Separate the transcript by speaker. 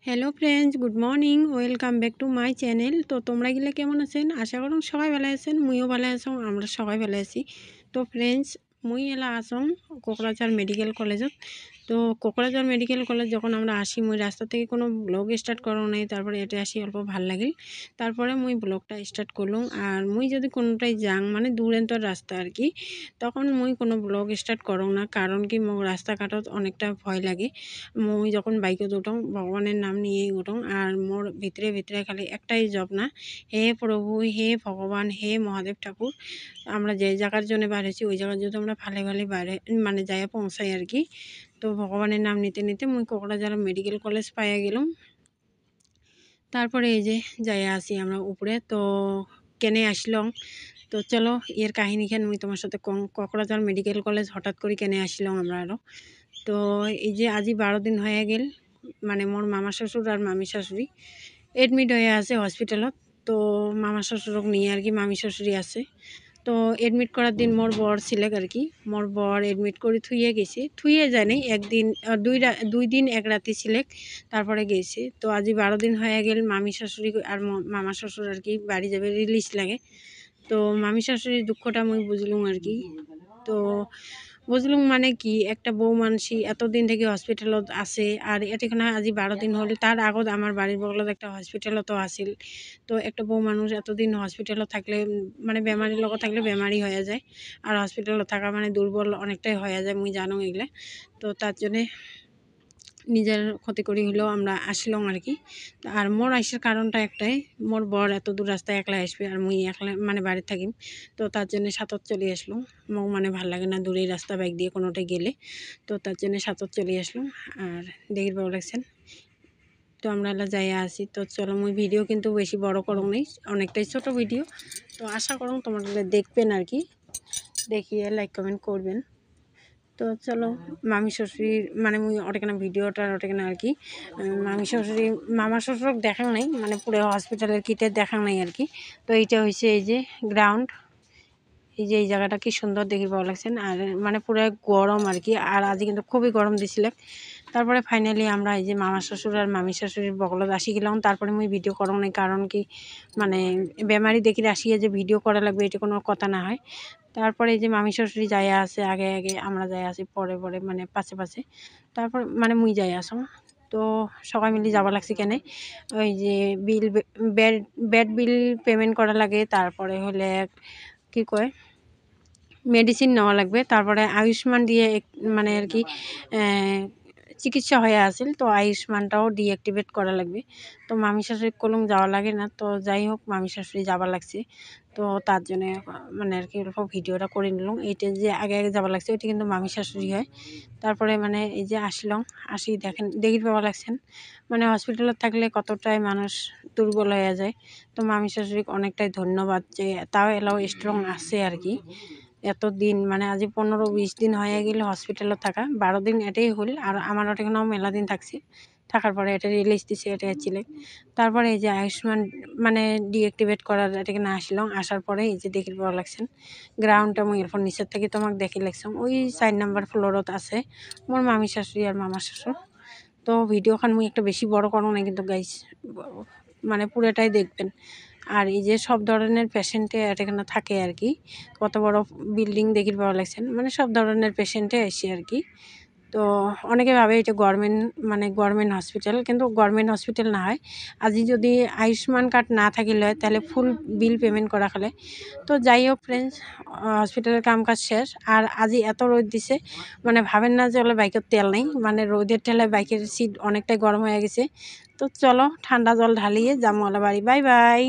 Speaker 1: Hello friends, good morning, welcome back to my channel. তো তোমরা গেলে কেমন আছেন? আশা করুন সবাই ভালো আছেন, মুইও ভালো আছো, আমরা সবাই ভালো আছি। তো ফ্রেন্ডস, মুই এলা আসং কোকরাঝার মেডিকেল কলেজত। তো কোকরাঝার মেডিকেল কলেজ যখন আমরা আসি, মুই রাস্তা থেকে কোনো ব্লগ স্টার্ট করো নাই, তারপরে এটা আসি অল্প ভাল লাগিল, তারপরে মুই ব্লগটা স্টার্ট করলাম। আর মুই যদি কোনোটাই যাং মানে দূরেন্তর রাস্তা আর কি, তখন মুই কোনো ব্লগ স্টার্ট করো না, কারণ কি মোক রাস্তাঘাটত অনেকটা ভয় লাগে। মুই যখন বাইকত উঠং ভগবানের নাম নিয়েই উঠং, আর মোর ভিতরে ভিতরে খালি একটাই জপ না, হে প্রভু, হে ভগবান, হে মহাদেব ঠাকুর, আমরা যে জায়গার জন্য বার হয়েছি ওই জায়গার যদি আমরা ভালো ভালো বাইরে মানে যাইয়া পৌঁছাই আর কি। তো ভগবানের নাম নিতে নিতে মুই কোকরাঝার মেডিকেল কলেজ পাইয়া গেলাম। তারপরে এই যে যাইয়া আসি আমরা উপরে। তো কেনে আসলাম, তো চলো এর কাহিনীখান মুই তোমার সাথে কম। কোকরাঝার মেডিকেল কলেজ হঠাৎ করে কেনে আসলাম আমরা আরও। তো এই যে আজি 12 দিন হয়ে গেল, মানে মোর মামা শ্বশুর আর মামি শাশুড়ি এডমিট হয়ে আছে হসপিটালত। তো মামা শ্বশুরক নিয়ে আর কি মামি শাশুড়ি আছে। তো এডমিট করার দিন মোর বর ছিলেক আর কি, মোর বর এডমিট করে থুয়ে গেছে, থুয়ে যায় নাই, একদিন দুই দিন এক রাতি ছিলেক, তারপরে গেছে। তো আজি 12 দিন হয়ে গেল, মামি শাশুড়ি আর মামা শ্বশুর আর কি বাড়ি যাবে, রিলিজ লাগে। তো মামি শাশুড়ির দুঃখটা মুই বুঝলুম আর কি। তো বুঝলুম মানে কি, একটা বউ মানসি এতদিন থেকে হসপিটালত আছে, আর এটিখানে আজি 12 দিন হল, তার আগত আমার বাড়ির বগলত একটা হসপিটালতো আছিল। তো একটা বউ মানুষ এতদিন হসপিটালত থাকলে মানে বেমারির লগত থাকলে বেমারি হয়ে যায়, আর হসপিটালত থাকা মানে দুর্বল অনেকটাই হয়ে যায়, মুই জানো এগুলো। তো তার জন্যে নিজের ক্ষতি করি হলেও আমরা আসলাম আর কি। আর মোর আসার কারণটা একটাই, মোর বর এত দূর রাস্তায় একলা আসবে আর মুই একলা মানে বাড়িতে থাকিম। তো তার জন্য সাতত চলে আসলাম। মোক মানে ভাল লাগে না দূরের রাস্তা বাইক দিয়ে কোনোটাই গেলে, তো তার জন্য সাতত চলে আসলাম। আর দেখির ভালো লাগছেন। তো আমরা এলা যাইয়া আছি। তো চলো, মুই ভিডিও কিন্তু বেশি বড় করং নেই, অনেকটাই ছোট ভিডিও। তো আশা করুন তোমরা দেখবেন আর কি, দেখিয়ে লাইক কমেন্ট করবেন। তো চলো, মামি শ্বশুরির মানে মুই ওটাখানে ভিডিওটা ওটাখানে আর কি, মামি শ্বশুরি মামা শ্বশুরক দেখাং নাই, মানে পুরো হসপিটালের কিটে দেখাং নাই আর কি। তো এইটা হয়েছে এই যে গ্রাউন্ড, এই যে এই জায়গাটা কি সুন্দর দেখি ভালো লাগছেন। আর মানে পুরো গরম আর কি, আর আজ কিন্তু খুবই গরম দিছিল। তারপরে ফাইনালি আমরা এই যে মামা শ্বশুর আর মামি শাশুড়ির বগলত আসি গেলাম। তারপরে মুই ভিডিও করং নাই, কারণ কি মানে বেমারি দেখি আসিয়া যে ভিডিও করা লাগবে এটা কোনো কথা না হয়। তারপরে এই যে মামি শাশুড়ি যাইয়া আছে আগে আগে, আমরা যাই আছি পরে পরে মানে পাশে পাশে। তারপর মানে মুই যাই আসং। তো সবাই মিলে যাওয়া লাগছে কেনে, ওই যে বিল বেড বেড বিল পেমেন্ট করা লাগে, তারপরে হলে কি কয় মেডিসিন নেওয়া লাগবে, তারপরে আয়ুষ্মান দিয়ে মানে আর কি চিকিৎসা হয়ে আছিল, তো আয়ুষ্মানটাও ডিঅ্যাক্টিভেট করা লাগবে। তো মামি শাশুড়ি কলম যাওয়া লাগে না, তো যাই হোক মামি শাশুড়ি যাওয়া লাগছে। তো তার জন্য মানে আর কি অল্প ভিডিওটা করে নিলাম। এইটা যে আগে আগে যাওয়া লাগছে ওইটা কিন্তু মামি শাশুড়ি হয়। তারপরে মানে এই যে আসলাম, আসি দেখেন দেখি পাওয়া লাগছেন, মানে হসপিটালত থাকলে কতটাই মানুষ দুর্বল হয়ে যায়। তো মামি শাশুড়িকে অনেকটাই ধন্যবাদ যে তাও এলাও স্ট্রং আছে আর কি। এতদিন মানে আজি 15-20 দিন হয়ে গেল হসপিটালত থাকা, 12 দিন এটাই হল, আর আমার ওটাখানেও মেলা দিন থাকছে, থাকার পরে এটা রিলিজ দিছে, এটা ছিল। তারপরে এই যে আয়ুষ্মান মানে ডিঅ্যাক্টিভেট করার এটাখানে আসলাম, আসার পরে এই যে দেখি ভালো লাগছেন গ্রাউন্ডটা, মুই এরপর নিচের থেকে তোমাকে দেখি লাগছাম। ওই 4 নম্বর ফ্লোরত আছে মোর মামি শাশুড়ি আর মামা শ্বশুর। তো ভিডিওখান মুই একটা বেশি বড় করো না কিন্তু গাইস, মানে পুরোটাই দেখবেন। আর এই যে সব ধরনের পেশেন্টে এখানে থাকে আর কি, কত বড় বিল্ডিং দেখি ভালো লাগছেন, মানে সব ধরনের পেশেন্টে আসে আর কি। তো অনেকে ভাবে এটা গভর্নমেন্ট মানে গভর্নমেন্ট হসপিটাল, কিন্তু গভর্নমেন্ট হসপিটাল না হয়। আজি যদি আয়ুষ্মান কার্ড না থাকিলে হয় তাহলে ফুল বিল পেমেন্ট করা খেলে। তো যাই হোক ফ্রেন্ডস, হসপিটালের কাম কাজ শেষ। আর আজি এত রোদ দিছে, মানে ভাবেন না যে ওলা বাইকের তেল নেই, মানে রোদের ঠেলায় বাইকের সিট অনেকটাই গরম হয়ে গেছে। তো চলো ঠান্ডা জল ঢালিয়ে যাবো ওলা বাড়ি। Bye bye.